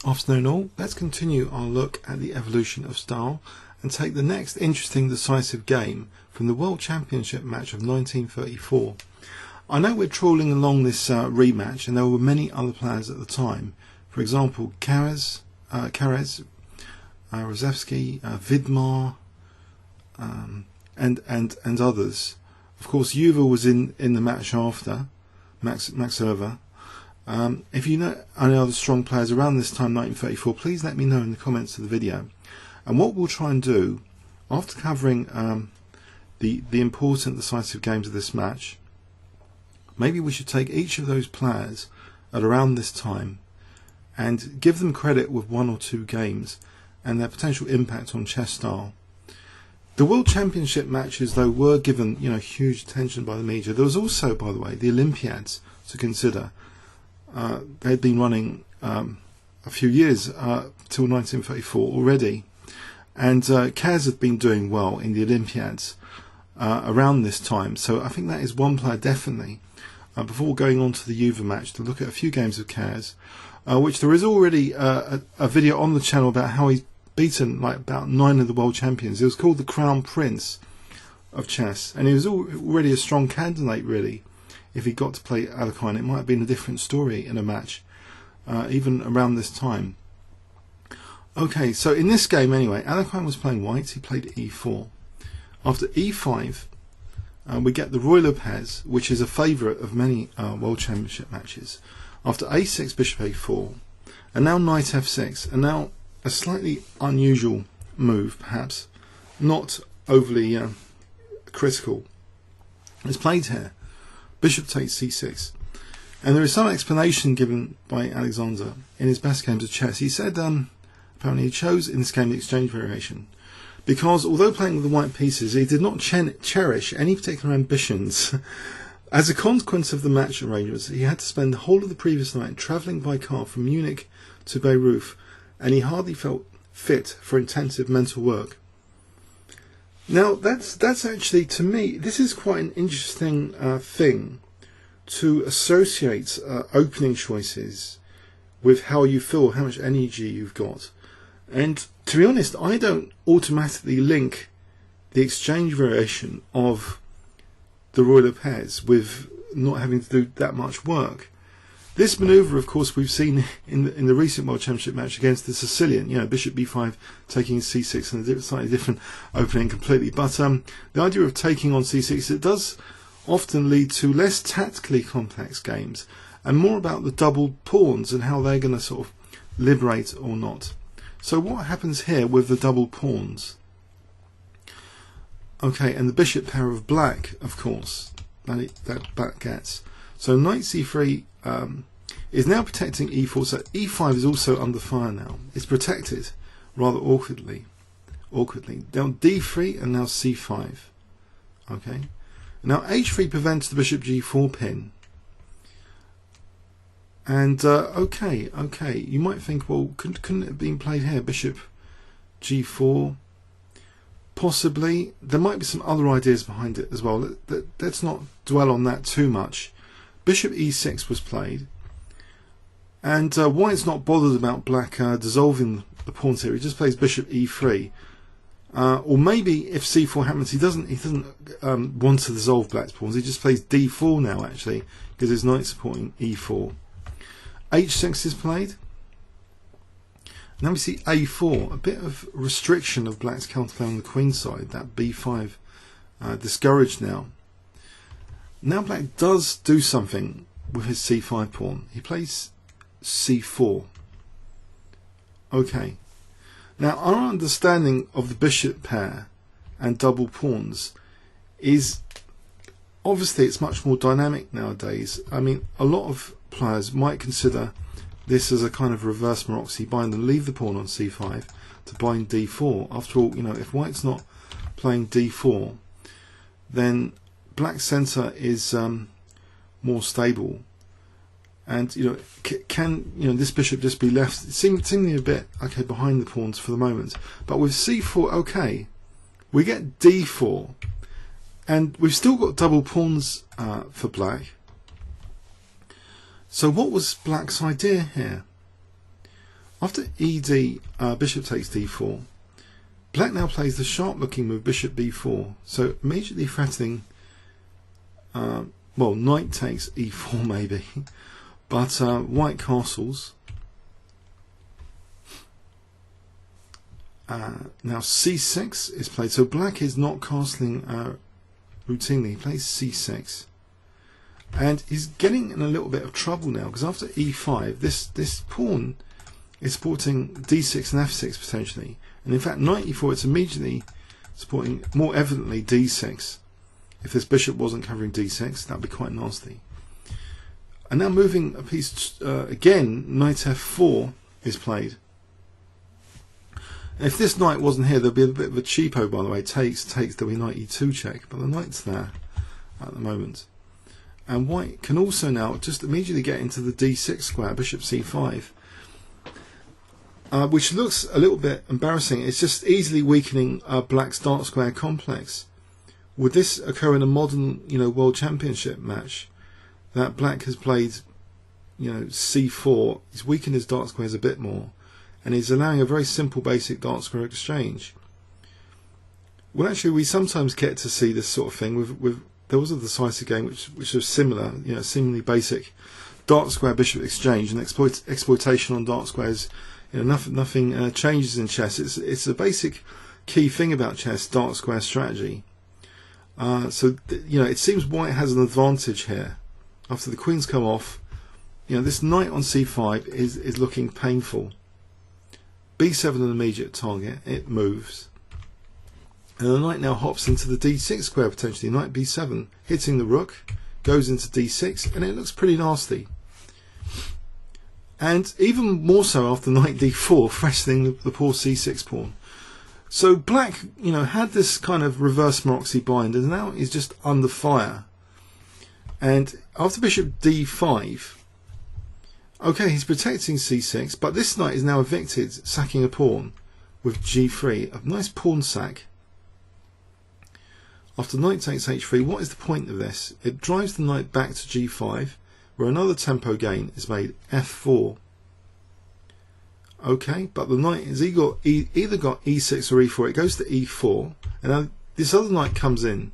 Afternoon all, let's continue our look at the evolution of style and take the next interesting decisive game from the World Championship match of 1934. I know we're trawling along this rematch, and there were many other players at the time. For example, Karez, Rozewski, Vidmar, and others. Of course, Juve was in the match after, Max Erber. If you know any other strong players around this time, 1934, please let me know in the comments of the video. And what we'll try and do, after covering the important decisive games of this match, maybe we should take each of those players at around this time and give them credit with one or two games and their potential impact on chess style. The World Championship matches, though, were given huge attention by the media. There was also, by the way, the Olympiads to consider. They had been running a few years till 1934 already, and Kaz had been doing well in the Olympiads around this time. So I think that is one player definitely. Before going on to the Juve match, to look at a few games of Kaz, which there is already a video on the channel about how he's beaten like about 9 of the world champions. It was called the Crown Prince of chess, and he was already a strong candidate really. If he got to play Alekhine, it might have been a different story in a match, even around this time. Okay, so in this game anyway, Alekhine was playing white. He played e4. After e5, we get the Roy Lopez, which is a favourite of many World Championship matches. After a6, bishop a4, and now knight f6, and now a slightly unusual move, perhaps not overly critical, is played here. Bishop takes c6, and there is some explanation given by Alexander in his best games of chess. He said apparently he chose in this game the exchange variation because although playing with the white pieces, he did not cherish any particular ambitions. As a consequence of the match arrangements, he had to spend the whole of the previous night travelling by car from Munich to Beirut, and he hardly felt fit for intensive mental work. Now, that's actually, to me, this is quite an interesting thing to associate opening choices with how you feel, how much energy you've got. And to be honest, I don't automatically link the exchange variation of the Roy Lopez with not having to do that much work. This manoeuvre, of course, we've seen in the recent World Championship match against the Sicilian. Bishop b5 taking c6 and a slightly different opening completely. But the idea of taking on c6, it does often lead to less tactically complex games and more about the double pawns and how they're going to sort of liberate or not. So what happens here with the double pawns? Okay, and the bishop pair of black, of course, that black gets. So knight c3 is now protecting e4, so e5 is also under fire now. It's protected rather awkwardly. Now d3 and now c5. Okay. Now h3 prevents the bishop g4 pin. And okay, you might think, well, couldn't it have been played here? Bishop g4. Possibly. There might be some other ideas behind it as well. Let's not dwell on that too much. Bishop e6 was played, and white's not bothered about black dissolving the pawns here. He just plays bishop e3, or maybe if c4 happens, he doesn't want to dissolve black's pawns. He just plays d4 now actually because his knight's supporting e4. h6 is played. Now we see a4, a bit of restriction of black's counterplay on the queen side. That b5 discouraged now. Now black does do something with his c5 pawn. He plays c4. Okay. Now our understanding of the bishop pair and double pawns is obviously it's much more dynamic nowadays. I mean, a lot of players might consider this as a kind of reverse Maroczy bind and leave the pawn on c5 to bind d4. After all, if white's not playing d4, then black centre is more stable, and can this bishop just be left seemingly a bit okay behind the pawns for the moment? But with c4, okay, we get d4, and we've still got double pawns for black. So what was black's idea here? After ed, bishop takes d4. Black now plays the sharp looking move bishop b4, so immediately threatening, well, knight takes e4 maybe, but white castles. Now c6 is played, so black is not castling routinely. He plays c6, and he's getting in a little bit of trouble now, because after e5 this pawn is supporting d6 and f6 potentially, and in fact knight e4 it's immediately supporting more evidently d6. If this bishop wasn't covering d6, that'd be quite nasty. And now moving a piece again, knight f4 is played. If this knight wasn't here, there'd be a bit of a cheapo, by the way. Takes, there'll be knight e2 check, but the knight's there at the moment. And white can also now just immediately get into the d6 square, bishop c5, which looks a little bit embarrassing. It's just easily weakening black's dark square complex. Would this occur in a modern, world championship match, that black has played, c4, he's weakened his dark squares a bit more, and he's allowing a very simple basic dark square exchange? Well, actually, we sometimes get to see this sort of thing with there was a decisive game which was similar, seemingly basic dark square bishop exchange and exploitation on dark squares. Nothing changes in chess. It's a basic key thing about chess, dark square strategy. It seems white has an advantage here. After the queen's come off, this knight on c5 is looking painful. b7 an immediate target, it moves. And the knight now hops into the d6 square potentially. Knight b7 hitting the rook, goes into d6, and it looks pretty nasty. And even more so after knight d4, threatening the poor c6 pawn. So black, had this kind of reverse Maroczy bind, and now is just under fire. And after bishop d5, okay, he's protecting c6, but this knight is now evicted, sacking a pawn with g3, a nice pawn sack. After knight takes h3, what is the point of this? It drives the knight back to g5, where another tempo gain is made, f4. Okay, but the knight has either got e6 or e4. It goes to e4, and now this other knight comes in.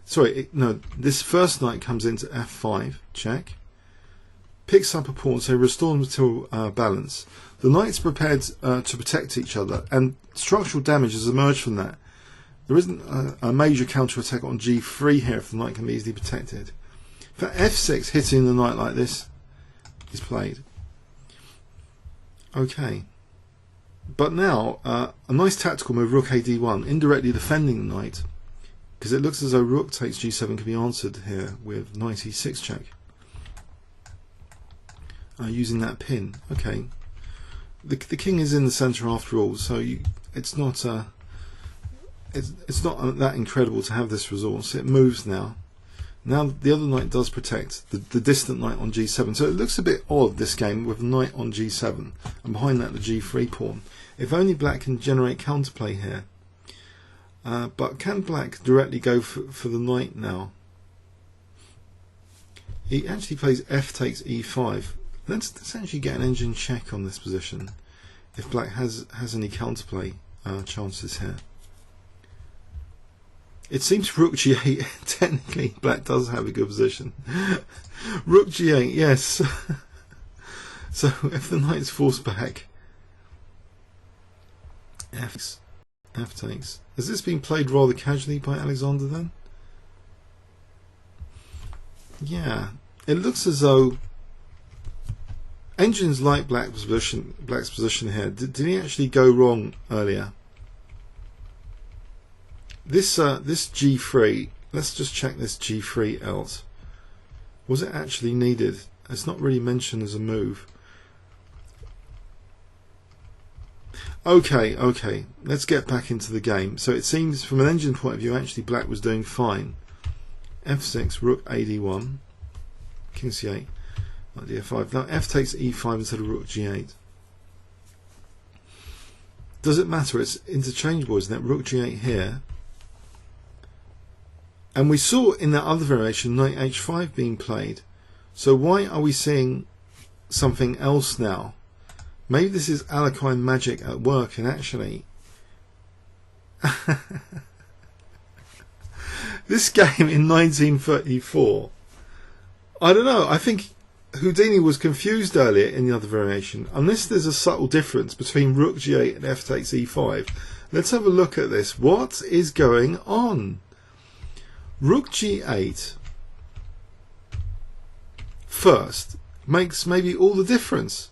This first knight comes into f5, check. Picks up a pawn, so restores to balance. The knights prepared to protect each other, and structural damage has emerged from that. There isn't a major counter-attack on g3 here if the knight can be easily protected. For f6, hitting the knight like this is played. Okay. But now, a nice tactical move, rook a d1, indirectly defending the knight, because it looks as though rook takes g7 can be answered here with knight e6 check. Using that pin. Okay. The king is in the centre after all, so it's not that incredible to have this resource. It moves now. Now the other knight does protect the distant knight on g7. So it looks a bit odd, this game, with a knight on g7 and behind that the g3 pawn. If only black can generate counterplay here. But can black directly go for the knight now? He actually plays f takes e5. Let's actually get an engine check on this position, if black has any counterplay chances here. It seems rook g8, technically black does have a good position. Rook g8, yes. So if the knight's forced back, f takes. Has this been played rather casually by Alexander then? Yeah, it looks as though engines like black's position here. Did he actually go wrong earlier? This g3, let's just check this g3 out. Was it actually needed? It's not really mentioned as a move. Okay, let's get back into the game. So it seems from an engine point of view actually black was doing fine. f6, rook ad1, king c8, knight d5. Now f takes e5 instead of rook g8. Does it matter? It's interchangeable, isn't it? Rook g8 here. And we saw in that other variation knight h5 being played. So why are we seeing something else now? Maybe this is Alekhine magic at work, and actually this game in 1934, I don't know, I think Houdini was confused earlier in the other variation. Unless there's a subtle difference between rook g8 and f takes e5. Let's have a look at this. What is going on? Rook g8 first makes maybe all the difference.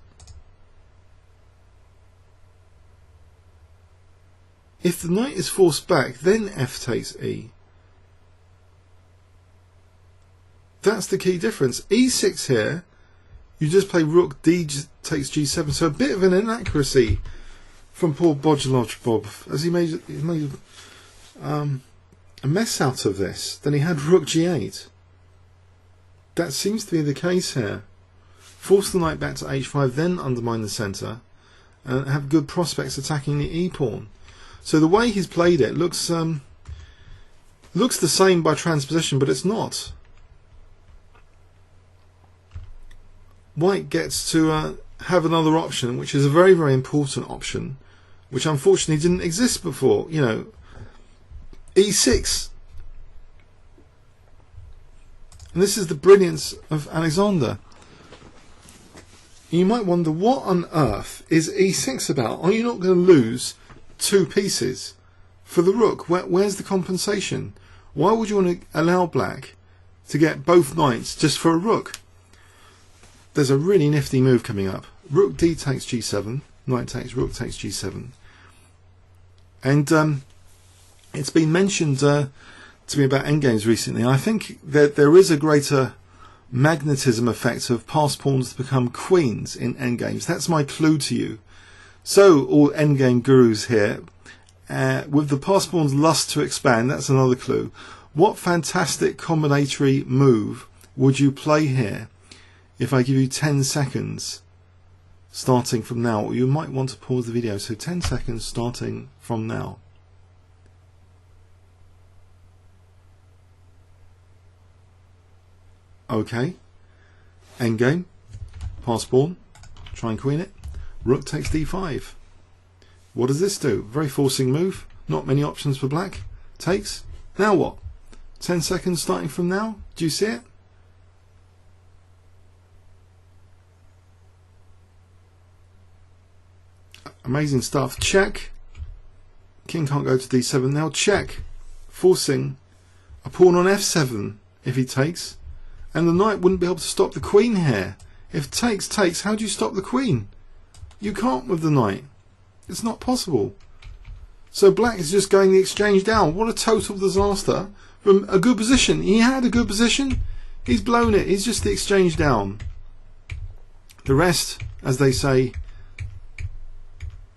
If the knight is forced back, then f takes e. That's the key difference. e6 here, you just play rook d takes g7. So a bit of an inaccuracy from poor Bogoljubov, as he made a mess out of this. Then he had rook g8. That seems to be the case here. Force the knight back to h5, then undermine the centre, and have good prospects attacking the e-pawn. So the way he's played it looks the same by transposition, but it's not. White gets to have another option, which is a very, very important option, which unfortunately didn't exist before. You know, e6. And this is the brilliance of Alexander. You might wonder, what on earth is e6 about? Are you not going to lose 2 pieces for the rook? Where's the compensation? Why would you want to allow black to get both knights just for a rook? There's a really nifty move coming up. Rook d takes g7, knight takes, rook takes g7. And it's been mentioned to me about endgames recently. I think that there is a greater magnetism effect of passed pawns to become queens in endgames. That's my clue to you. So, all endgame gurus here, with the passed pawn's lust to expand, that's another clue. What fantastic combinatory move would you play here if I give you 10 seconds starting from now? Or you might want to pause the video. So 10 seconds starting from now. Okay. Endgame. Pass pawn. Try and queen it. Rook takes d5. What does this do? Very forcing move. Not many options for black. Takes. Now what? 10 seconds starting from now. Do you see it? Amazing stuff. Check. King can't go to d7 now. Check. Forcing a pawn on f7 if he takes. And the knight wouldn't be able to stop the queen here. If takes, how do you stop the queen? You can't with the knight. It's not possible. So black is just going the exchange down. What a total disaster. From a good position. He had a good position. He's blown it. He's just the exchange down. The rest, as they say,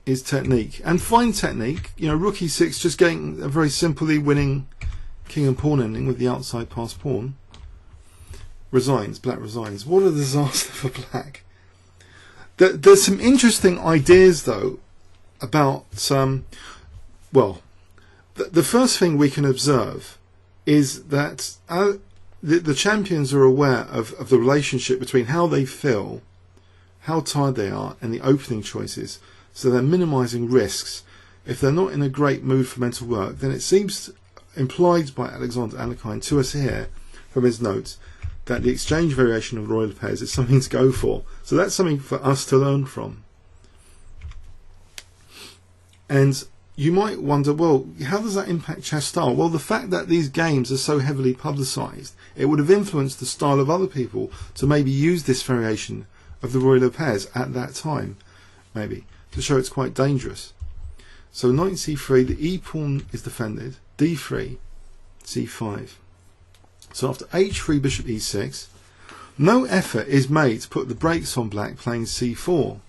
is technique. And fine technique. You know, rook e6 just getting a very simply winning king and pawn ending with the outside passed pawn. Resigns. Black resigns. What a disaster for black. There's some interesting ideas though about well, the first thing we can observe is that the champions are aware of the relationship between how they feel, how tired they are, and the opening choices. So they're minimizing risks. If they're not in a great mood for mental work, then it seems implied by Alexander Alekhine to us here from his notes that the exchange variation of royal pairs is something to go for. So that's something for us to learn from. And you might wonder, well, how does that impact chess style? Well, the fact that these games are so heavily publicised, it would have influenced the style of other people to maybe use this variation of the royal pairs at that time, maybe, to show it's quite dangerous. So knight c3, the e-pawn is defended, d3, c5. So after h3, bishop e6, no effort is made to put the brakes on black playing c4.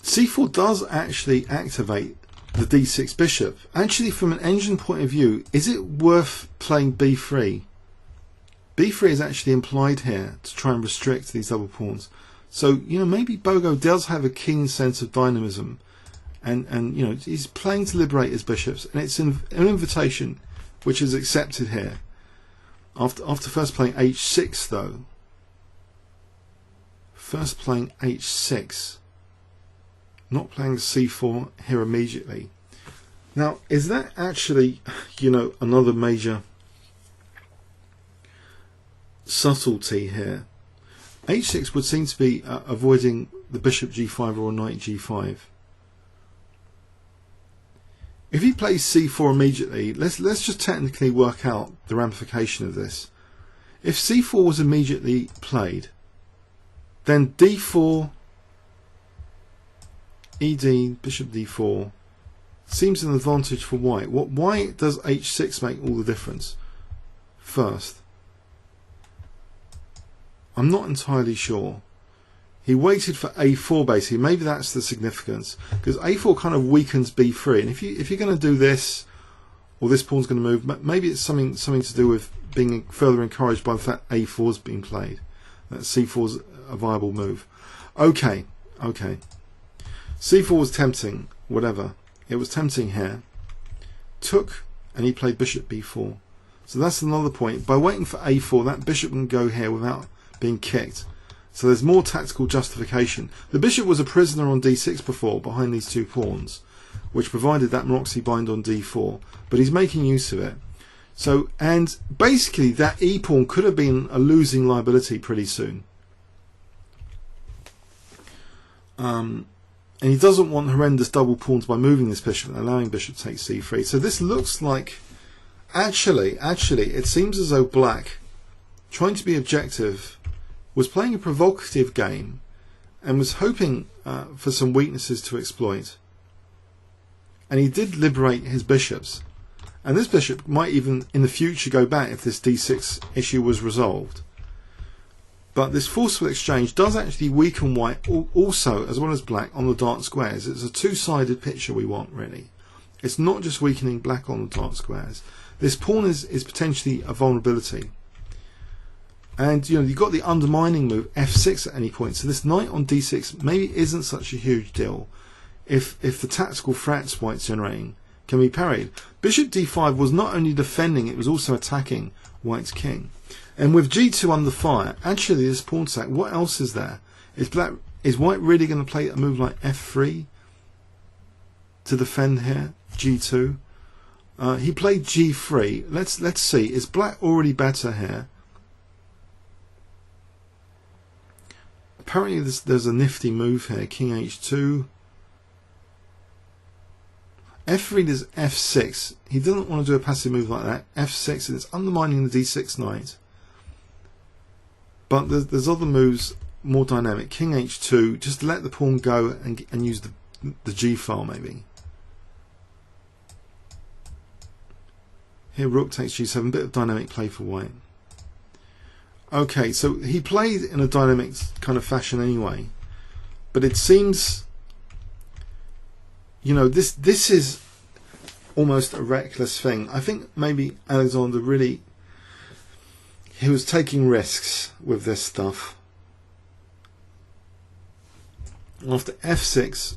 c4 does actually activate the d6 bishop. Actually, from an engine point of view, is it worth playing b3? b3 is actually implied here to try and restrict these double pawns. So, you know, maybe Bogo does have a keen sense of dynamism, and you know, he's playing to liberate his bishops, and it's an invitation which is accepted here. After first playing h6 though, first playing h6, not playing c4 here immediately. Now, is that actually, another major subtlety here? h6 would seem to be avoiding the bishop g5 or knight g5. If he plays c4 immediately, let's just technically work out the ramification of this. If c4 was immediately played, then d4, ed, bishop d4 seems an advantage for white. Why does h6 make all the difference first? I'm not entirely sure. He waited for a4 basically. Maybe that's the significance, because a4 kind of weakens b3, and if you're going to do this, or this pawn's going to move, maybe it's something to do with being further encouraged by the fact a4's being played. That c4's a viable move. Okay. c4 was tempting, whatever. It was tempting here. Took, and he played bishop b4. So that's another point. By waiting for a4, that bishop can go here without being kicked. So there's more tactical justification. The bishop was a prisoner on d6 before, behind these two pawns, which provided that Moxie bind on d4, but he's making use of it. So, and basically that e pawn could have been a losing liability pretty soon. And he doesn't want horrendous double pawns by moving this bishop and allowing bishop to take c3. So this looks like, actually, it seems as though black, trying to be objective, was playing a provocative game and was hoping for some weaknesses to exploit. And he did liberate his bishops. And this bishop might even in the future go back if this d6 issue was resolved. But this forceful exchange does actually weaken white also, as well as black, on the dark squares. It's a two-sided picture we want, really. It's not just weakening black on the dark squares. This pawn is potentially a vulnerability. And you've got the undermining move f6 at any point. So this knight on d6 maybe isn't such a huge deal if the tactical frats white's generating can be parried. Bishop d5 was not only defending, it was also attacking white's king. And with g2 under fire, actually this pawn sack, what else is there? Is white really going to play a move like f3 to defend here? g2. He played g3. Let's see. Is black already better here? Apparently there's a nifty move here. King h2. f3 is f6. He doesn't want to do a passive move like that. f6, and it's undermining the d6 knight. But there's other moves more dynamic. King h2, just let the pawn go and use the g file maybe. Here rook takes g7, bit of dynamic play for white. Okay, so he played in a dynamic kind of fashion anyway, but it seems, this is almost a reckless thing. I think maybe Alexander really, he was taking risks with this stuff. After f6,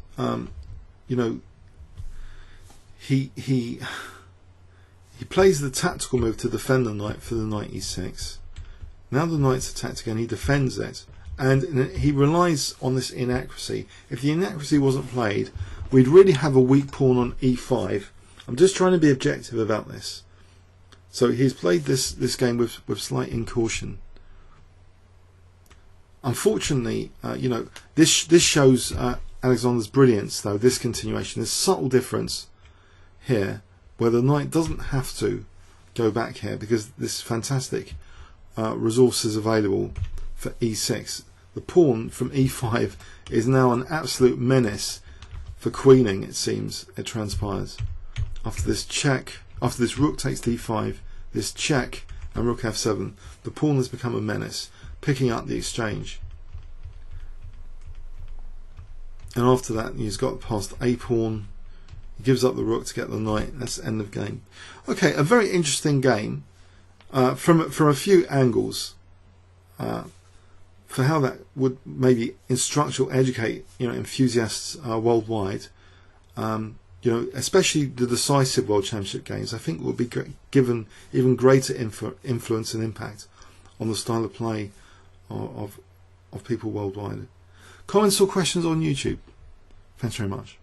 he plays the tactical move to defend the knight for the knight e6. Now the knight's attacked again, he defends it, and he relies on this inaccuracy. If the inaccuracy wasn't played, we'd really have a weak pawn on e5. I'm just trying to be objective about this. So he's played this game with slight incaution. Unfortunately, this shows Alexander's brilliance, though, this continuation. There's a subtle difference here, where the knight doesn't have to go back here, because this fantastic resources available for e6. The pawn from e5 is now an absolute menace for queening, it seems, it transpires. After this check, after this rook takes d5, this check and rook f7, the pawn has become a menace, picking up the exchange. And after that, he's got past a pawn, he gives up the rook to get the knight. That's the end of game. Okay, a very interesting game. From a few angles, for how that would maybe instruct or educate enthusiasts worldwide, especially the decisive World Championship games, I think will be given even greater influence and impact on the style of play of of people worldwide. Comments or questions on YouTube? Thanks very much.